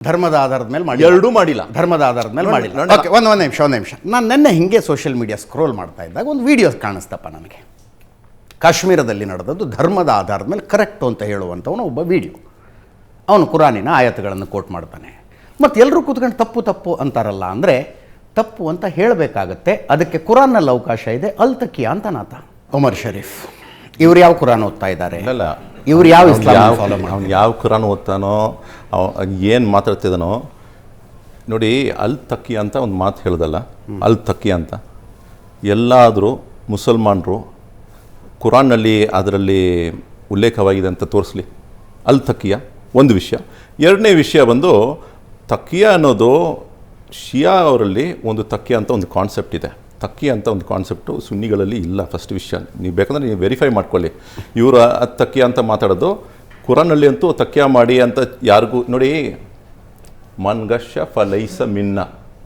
ಧರ್ಮದ ಆಧಾರದ ಮೇಲೆ ಮಾಡಿ ಎರಡೂ ಮಾಡಿಲ್ಲ. ಧರ್ಮದ ಆಧಾರದ ಮೇಲೆ ಮಾಡಿಲ್ಲ. ಓಕೆ, ಒಂದು ನಿಮಿಷ ನಾನು ನೆನ್ನೆ ಹಿಂಗೆ ಸೋಷಿಯಲ್ ಮೀಡಿಯಾ ಸ್ಕ್ರೋಲ್ ಮಾಡ್ತಾ ಇದ್ದಾಗ ಒಂದು ವಿಡಿಯೋ ಕಾಣಿಸ್ತಪ್ಪ ನನಗೆ. ಕಾಶ್ಮೀರದಲ್ಲಿ ನಡೆದದ್ದು ಧರ್ಮದ ಆಧಾರದ ಮೇಲೆ ಕರೆಕ್ಟು ಅಂತ ಹೇಳುವಂಥವನು ಒಬ್ಬ ವಿಡಿಯೋ. ಅವನು ಕುರಾನಿನ ಆಯತುಗಳನ್ನು ಕೋಟ್ ಮಾಡ್ತಾನೆ. ಮತ್ತು ಎಲ್ಲರೂ ಕೂತ್ಕೊಂಡು ತಪ್ಪು ಅಂತಾರಲ್ಲ, ಅಂದರೆ ತಪ್ಪು ಅಂತ ಹೇಳಬೇಕಾಗತ್ತೆ. ಅದಕ್ಕೆ ಕುರಾನ್ನಲ್ಲಿ ಅವಕಾಶ ಇದೆ. ಅಲ್ತಕಿಯಾ ಅಂತ ನಾತ ಉಮರ್ ಶರೀಫ್ ಇವ್ರು ಯಾವ ಕುರಾನ್ ಓದ್ತಾ ಇದ್ದಾರೆ? ಇಲ್ಲ, ಇವ್ರು ಯಾವ ಇಸ್ಲಾಂ ಫಾಲೋ ಅವ್ನು ಯಾವ ಕುರಾನ್ ಓದ್ತಾನೋ, ಏನು ಮಾತಾಡ್ತಿದ್ದಾನೋ ನೋಡಿ. ಅಲ್ ತಕ್ಕಿ ಅಂತ ಒಂದು ಮಾತು ಹೇಳ್ದಲ್ಲ, ಅಲ್ ತಕ್ಕಿ ಅಂತ. ಎಲ್ಲಾದರೂ ಮುಸಲ್ಮಾನರು ಕುರಾನ್ನಲ್ಲಿ ಅದರಲ್ಲಿ ಉಲ್ಲೇಖವಾಗಿದೆ ಅಂತ ತೋರಿಸ್ಲಿ. ಅಲ್ ತಕ್ಕಿಯ ಒಂದು ವಿಷಯ. ಎರಡನೇ ವಿಷಯ ಬಂದು ತಕ್ಕಿಯ ಅನ್ನೋದು ಶಿಯಾ ಅವರಲ್ಲಿ ಒಂದು ತಕ್ಕಿಯ ಅಂತ ಒಂದು ಕಾನ್ಸೆಪ್ಟ್ ಇದೆ. ತಕ್ಕಿ ಅಂತ ಒಂದು ಕಾನ್ಸೆಪ್ಟು ಸುನ್ನಿಗಳಲ್ಲಿ ಇಲ್ಲ. ಫಸ್ಟ್ ವಿಷಯ ನೀವು ಬೇಕಂದ್ರೆ ನೀವು ವೆರಿಫೈ ಮಾಡ್ಕೊಳ್ಳಿ. ಇವರು ಅದು ತಕ್ಕಿಯ ಅಂತ ಮಾತಾಡೋದು, ಕುರಾನಲ್ಲಿ ಅಂತೂ ತಕ್ಕಿಯ ಮಾಡಿ ಅಂತ ಯಾರಿಗೂ ನೋಡಿ. ಮನ್ಗಶ ಫಲೈಸ ಮಿನ್ನ,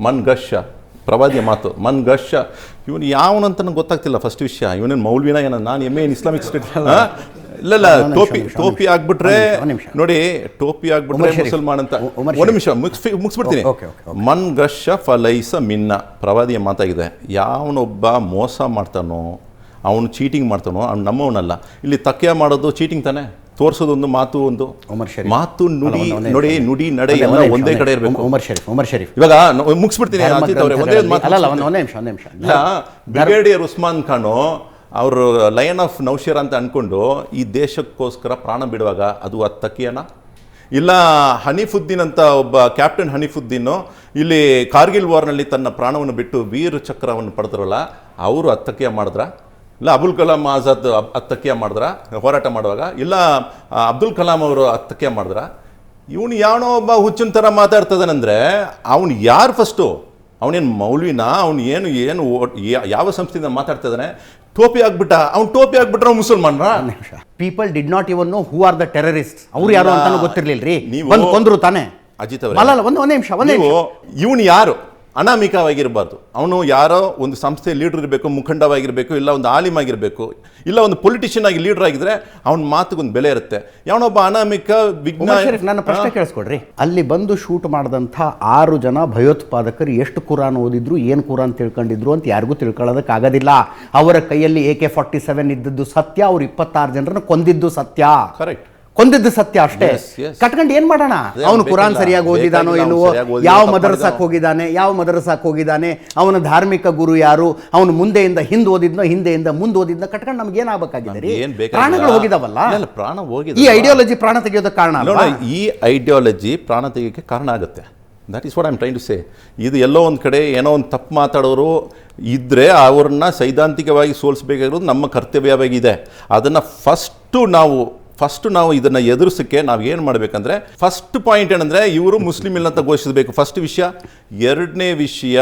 ಮನ್ಗಶ ಪ್ರವಾದಿಯ ಮಾತು. ಮನ್ಗಶ ಇವನು ಯಾವನಂತ ನನಗೆ ಗೊತ್ತಾಗ್ತಿಲ್ಲ. ಫಸ್ಟ್ ವಿಷಯ ಇವನೇನು ಮೌಲ್ವಿನ ಏನೋ, ನಾನು ಎಮ್.ಎ ಇನ್ ಇಸ್ಲಾಮಿಕ್ ಸ್ಟಡಿ. ಇಲ್ಲ ಟೋಪಿ ಆಗ್ಬಿಟ್ರೆ ನೋಡಿ, ಟೋಪಿ ಆಗ್ಬಿಟ್ರೆ ಮುಸಲ್ಮಾನ್ ಅಂತ. ಒಂದು ನಿಮಿಷ ಮುಗಿಸ್ಬಿಡ್ತೀನಿ. ಮನ್ ಗಶ ಫಲೈಸ ಮಿನ್ನ ಪ್ರವಾದಿಯ ಮಾತಾಗಿದೆ. ಯಾವನೊಬ್ಬ ಮೋಸ ಮಾಡ್ತಾನೋ, ಅವನು ಚೀಟಿಂಗ್ ಮಾಡ್ತಾನೋ, ಅವ್ನು ನಮ್ಮವನಲ್ಲ. ಇಲ್ಲಿ ತಕ್ಕಿಯ ಮಾಡೋದು ಚೀಟಿಂಗ್ ತಾನೆ. ತೋರಿಸೋದೊಂದು ಮಾತು, ಒಂದು ಮಾತು ನೋಡಿ ನುಡಿ ನಡೆ ಎಲ್ಲ ಒಂದೇ ಕಡೆ ಇರಬೇಕು. ಉಮರ್ ಶರೀಫ್ ಇವಾಗ ಮುಗಿಸ್ಬಿಡ್ತೀನಿ. ಇಲ್ಲ, ಬ್ರಿಗೇಡಿಯರ್ ಉಸ್ಮಾನ್ ಖಾನು ಅವರು ಲಯನ್ ಆಫ್ ನೌಶೇರ ಅಂತ ಅಂದ್ಕೊಂಡು ಈ ದೇಶಕ್ಕೋಸ್ಕರ ಪ್ರಾಣ ಬಿಡುವಾಗ ಅದು ತಕ್ಕಿಯನ? ಇಲ್ಲ ಹನೀಫುದ್ದೀನ್ ಅಂತ ಒಬ್ಬ ಕ್ಯಾಪ್ಟನ್ ಹನೀಫುದ್ದೀನು ಇಲ್ಲಿ ಕಾರ್ಗಿಲ್ ವಾರ್ನಲ್ಲಿ ತನ್ನ ಪ್ರಾಣವನ್ನು ಬಿಟ್ಟು ವೀರ ಚಕ್ರವನ್ನು ಪಡೆದ್ರಲ್ಲ, ಅವರು ಅತ್ತಕ್ಕಿಯ ಮಾಡಿದ್ರ? ಇಲ್ಲ ಅಬುಲ್ ಕಲಾಂ ಆಜಾದ್ ಅತ್ತಕ್ಕಿಯ ಮಾಡಿದ್ರ ಹೋರಾಟ ಮಾಡುವಾಗ? ಇಲ್ಲ ಅಬ್ದುಲ್ ಕಲಾಂ ಅವರು ಅತ್ತಕ್ಕಿಯ ಮಾಡಿದ್ರ? ಇವನು ಯಾವನೋ ಒಬ್ಬ ಹುಚ್ಚಿನ ಥರ ಮಾತಾಡ್ತದಾನಂದರೆ ಅವನು ಯಾರು ಫಸ್ಟು? ಅವನೇನು ಮೌಲ್ವಿನ? ಅವನು ಏನು ಯಾವ ಸಂಸ್ಥೆಯಿಂದ ಮಾತಾಡ್ತಾ ಇದ್ದಾನೆ? ಟೋಪಿ ಆಗ್ಬಿಟ್ಟ ಅವ್ನು. ಟೋಪಿ ಆಗ್ಬಿಟ್ರೆ ಅವ್ನು ಮುಸಲ್ಮಾನ್ರ? People did not even know who are the terrorist. ಅವ್ರು ಯಾರು ಅಂತಾನು ಗೊತ್ತಿರ್ಲಿಲ್ರಿ. ಬಂದು ಕೊಂದ್ರು ತಾನೆ ಅಜಿತ್ ಅವರೇ. ಒಂದು ನಿಮಿಷ ಇವನು ಯಾರು? ಅನಾಮಿಕವಾಗಿರಬಾರ್ದು. ಅವನು ಯಾರೋ ಒಂದು ಸಂಸ್ಥೆ ಲೀಡರ್ ಇರಬೇಕು, ಮುಖಂಡವಾಗಿರಬೇಕು, ಇಲ್ಲ ಒಂದು ಆಲಿಮ್ ಆಗಿರಬೇಕು, ಇಲ್ಲ ಒಂದು ಪೊಲಿಟಿಷಿಯನ್ ಆಗಿ ಲೀಡರ್ ಆಗಿದ್ರೆ ಅವನ ಮಾತಿಗೊಂದು ಬೆಲೆ ಇರುತ್ತೆ. ಯಾವನೊಬ್ಬ ಅನಾಮಿಕ ವಿಜ್ಞಾನ. ನನ್ನ ಪ್ರಶ್ನೆ ಕೇಳಿಸ್ಕೊಡ್ರಿ. ಅಲ್ಲಿ ಬಂದು ಶೂಟ್ ಮಾಡಿದಂಥ 6 ಜನ ಭಯೋತ್ಪಾದಕರು ಎಷ್ಟು ಕುರಾನ್ ಓದಿದ್ರು, ಏನು ಕುರಾನ್ ತಿಳ್ಕೊಂಡಿದ್ರು ಅಂತ ಯಾರಿಗೂ ತಿಳ್ಕೊಳ್ಳೋದಕ್ಕಾಗೋದಿಲ್ಲ. ಅವರ ಕೈಯಲ್ಲಿ AK-47 ಇದ್ದದ್ದು ಸತ್ಯ. ಅವ್ರು 26 ಜನರನ್ನು ಕೊಂದಿದ್ದು ಸತ್ಯ. ಕರೆಕ್ಟ್, ಕೊಂದಿದ್ದು ಸತ್ಯ ಅಷ್ಟೇ. ಕಟ್ಕೊಂಡು ಏನ್ ಮಾಡೋಣ? ಅವನು ಕುರಾನ್ ಸರಿಯಾಗಿ ಓದಿದಾನೋ ಇಲ್ವೋ, ಯಾವ ಮದರಸಾಕ್ ಹೋಗಿದ್ದಾನೆ, ಅವನ ಧಾರ್ಮಿಕ ಗುರು ಯಾರು, ಅವನು ಮುಂದೆಯಿಂದ ಹಿಂದೆ ಓದಿದ್ನೋ, ಹಿಂದೆಯಿಂದ ಮುಂದೆ ಓದಿದ್ನೋ, ಕಟ್ಕೊಂಡು ನಮ್ಗೆ ಏನಾಗಬೇಕಾಗಿದೆ? ಪ್ರಾಣಗಳು ಹೋಗಿದಾವಲ್ಲ. ಪ್ರಾಣ ಹೋಗಿದೆ. ಈ ಐಡಿಯಾಲಜಿ ಪ್ರಾಣ ತೆಗೆಯೋದಕ್ಕೆ ಕಾರಣ ಅಲ್ವಾ? ಈ ಐಡಿಯಾಲಜಿ ಪ್ರಾಣ ತೆಗೆಯೋಕ್ಕೆ ಕಾರಣ ಆಗುತ್ತೆ. That is what I am trying to say. ಇದು ಎಲ್ಲೋ ಒಂದು ಕಡೆ ಏನೋ ಒಂದು ತಪ್ಪು ಮಾತಾಡೋರು ಇದ್ದರೆ ಅವ್ರನ್ನ ಸೈದ್ಧಾಂತಿಕವಾಗಿ ಸೋಲಿಸಬೇಕಾಗಿರೋದು ನಮ್ಮ ಕರ್ತವ್ಯವಾಗಿದೆ. ಅದನ್ನು ಫಸ್ಟು ನಾವು ಇದನ್ನು ಎದುರಿಸೋಕ್ಕೆ ನಾವು ಏನು ಮಾಡಬೇಕಂದ್ರೆ, ಫಸ್ಟ್ ಪಾಯಿಂಟ್ ಏನಂದರೆ ಇವರು ಮುಸ್ಲಿಂ ಇಲ್ಲ ಅಂತ ಘೋಷಿಸಬೇಕು. ಫಸ್ಟ್ ವಿಷಯ. ಎರಡನೇ ವಿಷಯ,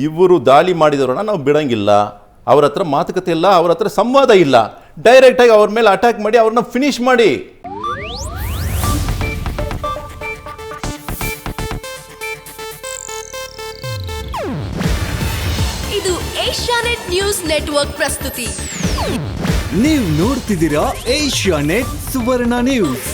ಇವರು ದಾಳಿ ಮಾಡಿದವರನ್ನ ನಾವು ಬಿಡೋಂಗಿಲ್ಲ. ಅವ್ರ ಹತ್ರ ಮಾತುಕತೆ ಇಲ್ಲ, ಅವ್ರ ಹತ್ರ ಸಂವಾದ ಇಲ್ಲ. ಡೈರೆಕ್ಟಾಗಿ ಅವ್ರ ಮೇಲೆ ಅಟ್ಯಾಕ್ ಮಾಡಿ ಅವ್ರನ್ನ ಫಿನಿಶ್ ಮಾಡಿ. ಇದು ಏಷ್ಯಾನೆಟ್ ನ್ಯೂಸ್ ನೆಟ್ವರ್ಕ್ ಪ್ರಸ್ತುತಿ. ನೀವು ನೋಡ್ತಿದ್ದೀರಾ ಏಷ್ಯಾನೆಟ್ ಸುವರ್ಣ ನ್ಯೂಸ್.